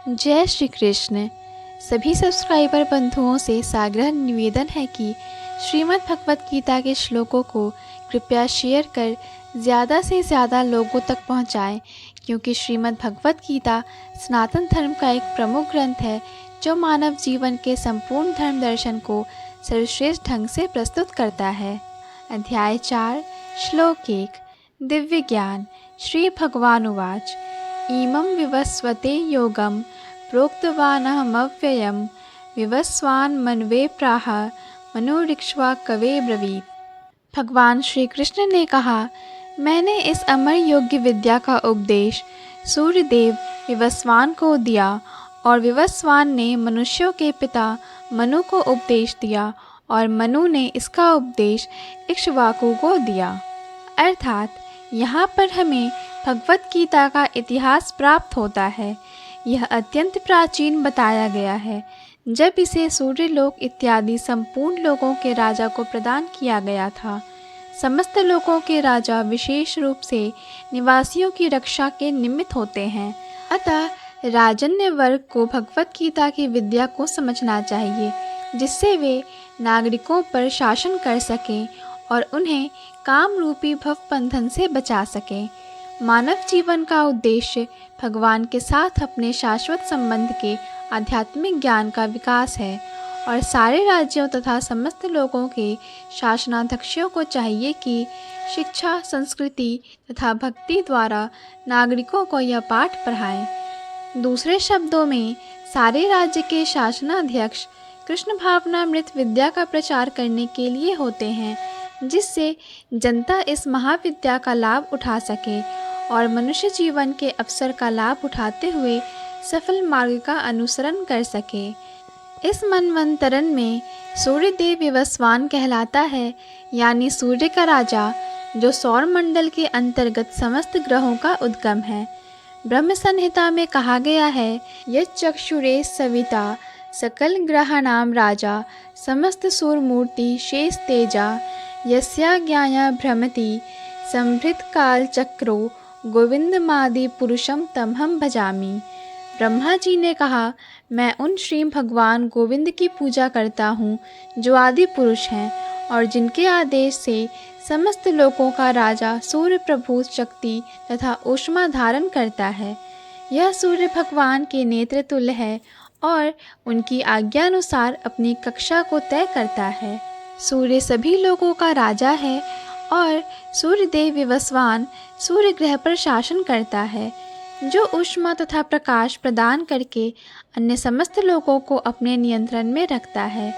जय श्री कृष्ण। सभी सब्सक्राइबर बंधुओं से साग्रह निवेदन है कि श्रीमद् भगवत गीता के श्लोकों को कृपया शेयर कर ज़्यादा से ज़्यादा लोगों तक पहुंचाएं, क्योंकि श्रीमद् भगवत गीता सनातन धर्म का एक प्रमुख ग्रंथ है जो मानव जीवन के संपूर्ण धर्म दर्शन को सर्वश्रेष्ठ ढंग से प्रस्तुत करता है। अध्याय 4 श्लोक 1 दिव्य ज्ञान। श्री भगवानुवाच इमं विवस्वते योगं प्रोक्तवानहमव्ययं विवस्वान् मनवे प्राह मनोरिक्ष्वा कवे ब्रवीत्। भगवान श्री कृष्ण ने कहा, मैंने इस अमर योग्य विद्या का उपदेश सूर्यदेव विवस्वान को दिया और विवस्वान ने मनुष्यों के पिता मनु को उपदेश दिया और मनु ने इसका उपदेश इक्ष्वाकु को दिया। अर्थात यहाँ पर हमें भगवत गीता का इतिहास प्राप्त होता है। यह अत्यंत प्राचीन बताया गया है, जब इसे सूर्यलोक इत्यादि संपूर्ण लोकों के राजा को प्रदान किया गया था। समस्त लोकों के राजा विशेष रूप से निवासियों की रक्षा के निमित्त होते हैं, अतः राजन्य वर्ग को भगवत गीता की विद्या को समझना चाहिए, जिससे वे नागरिकों पर शासन कर सकें और उन्हें काम रूपी भव बंधन से बचा सकें। मानव जीवन का उद्देश्य भगवान के साथ अपने शाश्वत संबंध के आध्यात्मिक ज्ञान का विकास है और सारे राज्यों तथा समस्त लोगों के शासनाध्यक्षों को चाहिए कि शिक्षा, संस्कृति तथा भक्ति द्वारा नागरिकों को यह पाठ पढ़ाएं। दूसरे शब्दों में, सारे राज्य के शासनाध्यक्ष कृष्ण भावनामृत विद्या का प्रचार करने के लिए होते हैं, जिससे जनता इस महाविद्या का लाभ उठा सके और मनुष्य जीवन के अवसर का लाभ उठाते हुए सफल मार्ग का अनुसरण कर सके। इस मनवंतरण में सूर्यदेव विवस्वान कहलाता है, यानी सूर्य का राजा, जो सौर मंडल के अंतर्गत समस्त ग्रहों का उद्गम है। ब्रह्म संहिता में कहा गया है, यच्चक्षुरे सविता सकल ग्रहाणाम राजा समस्त सूर्यमूर्ति शेष तेजा यस्याज्ञाया भ्रमति संभृत काल चक्रो गोविंदमादि पुरुषम तमहम भजामि। ब्रह्मा जी ने कहा, मैं उन श्री भगवान गोविंद की पूजा करता हूँ जो आदि पुरुष हैं और जिनके आदेश से समस्त लोकों का राजा सूर्य प्रभु शक्ति तथा ऊष्मा धारण करता है। यह सूर्य भगवान के नेत्र तुल्य है और उनकी आज्ञानुसार अपनी कक्षा को तय करता है। सूर्य सभी लोगों का राजा है और सूर्यदेव विवस्वान सूर्य ग्रह पर शासन करता है, जो ऊष्मा तथा प्रकाश प्रदान करके अन्य समस्त लोगों को अपने नियंत्रण में रखता है।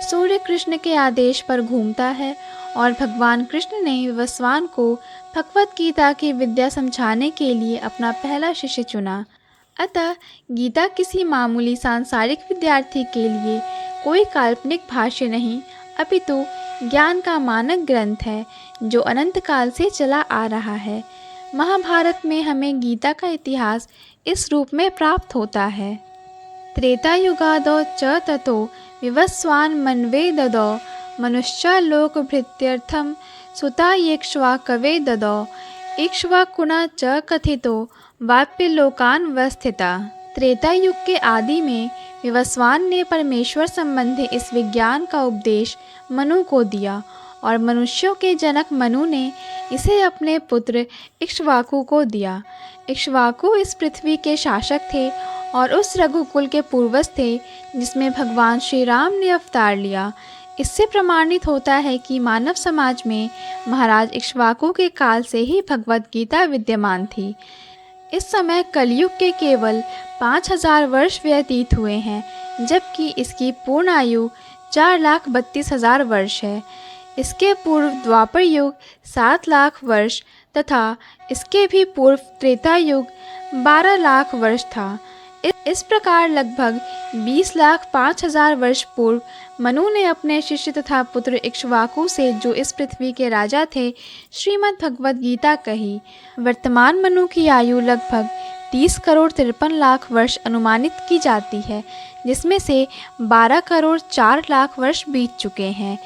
सूर्य कृष्ण के आदेश पर घूमता है और भगवान कृष्ण ने विवस्वान को भगवत गीता की विद्या समझाने के लिए अपना पहला शिष्य चुना। अतः गीता किसी मामूली सांसारिक विद्यार्थी के लिए कोई काल्पनिक भाष्य नहीं, अपितु ज्ञान का मानक ग्रंथ है जो अनंत काल से चला आ रहा है। महाभारत में हमें गीता का इतिहास इस रूप में प्राप्त होता है। त्रेता युगादौ च ततो विवस्वान् मनवे ददौ मनुष्या लोक भृत्यर्थम सुता येक्ष्वा कवे ददौ इक्ष्वाकुना च कथितो वाप्य लोकान वस्थिता। त्रेता युग के आदि में विवस्वान ने परमेश्वर संबंधी इस विज्ञान का उपदेश मनु को दिया और मनुष्यों के जनक मनु ने इसे अपने पुत्र इक्ष्वाकु को दिया। इक्ष्वाकु इस पृथ्वी के शासक थे और उस रघुकुल के पूर्वज थे जिसमें भगवान श्री राम ने अवतार लिया। इससे प्रमाणित होता है कि मानव समाज में महाराज इक्ष्वाकु के काल से ही भगवत गीता विद्यमान थी। इस समय कलयुग के केवल 5000 वर्ष व्यतीत हुए हैं, जबकि इसकी पूर्ण आयु 4,32,000 वर्ष है। इसके पूर्व द्वापर युग 7 लाख वर्ष तथा इसके भी पूर्व त्रेता युग 12 लाख वर्ष था। इस प्रकार लगभग 20,05,000 वर्ष पूर्व मनु ने अपने शिष्य तथा पुत्र इक्ष्वाकु से, जो इस पृथ्वी के राजा थे, श्रीमद् भगवद गीता कही। वर्तमान मनु की आयु लगभग 30 करोड़ 53 लाख वर्ष अनुमानित की जाती है, जिसमें से 12 करोड़ 4 लाख वर्ष बीत चुके हैं।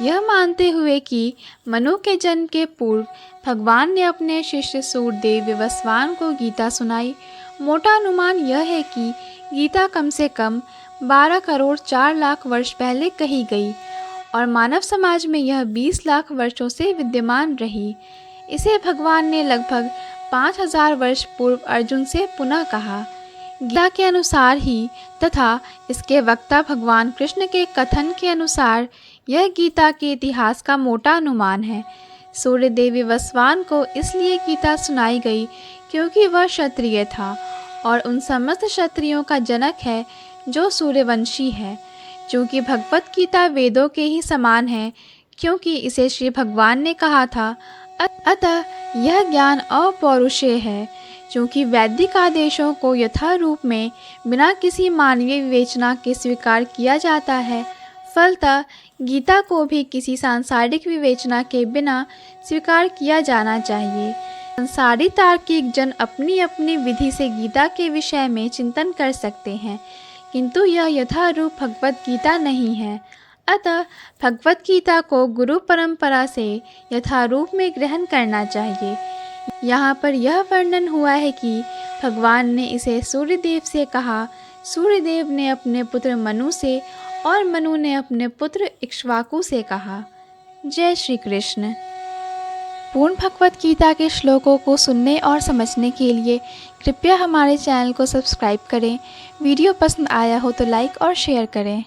यह मानते हुए कि मनु के जन्म के पूर्व भगवान ने अपने शिष्य सूर्यदेव विवस्वान को गीता सुनाई, मोटा अनुमान यह है कि गीता कम से कम 12 करोड़ 4 लाख वर्ष पहले कही गई और मानव समाज में यह 20 लाख वर्षों से विद्यमान रही। इसे भगवान ने लगभग 5000 वर्ष पूर्व अर्जुन से पुनः कहा। गीता के अनुसार ही तथा इसके वक्ता भगवान कृष्ण के कथन के अनुसार यह गीता के इतिहास का मोटा अनुमान है। सूर्यदेव वसवान को इसलिए गीता सुनाई गई क्योंकि वह क्षत्रिय था और उन समस्त क्षत्रियों का जनक है जो सूर्यवंशी है। चूँकि भगवत गीता वेदों के ही समान है क्योंकि इसे श्री भगवान ने कहा था, अतः यह ज्ञान अपौरुषेय है। चूँकि वैदिक आदेशों को यथारूप में बिना किसी मानवीय विवेचना के स्वीकार किया जाता है, फलतः गीता को भी किसी सांसारिक विवेचना के बिना स्वीकार किया जाना चाहिए। संसारी तार्किक जन अपनी अपनी विधि से गीता के विषय में चिंतन कर सकते हैं, किंतु यह यथारूप भगवत गीता नहीं है। अतः भगवत गीता को गुरु परंपरा से यथारूप में ग्रहण करना चाहिए। यहाँ पर यह वर्णन हुआ है कि भगवान ने इसे सूर्यदेव से कहा, सूर्यदेव ने अपने पुत्र मनु से और मनु ने अपने पुत्र इक्ष्वाकु से कहा। जय श्री कृष्ण। पूर्ण भगवत गीता के श्लोकों को सुनने और समझने के लिए कृपया हमारे चैनल को सब्सक्राइब करें। वीडियो पसंद आया हो तो लाइक और शेयर करें।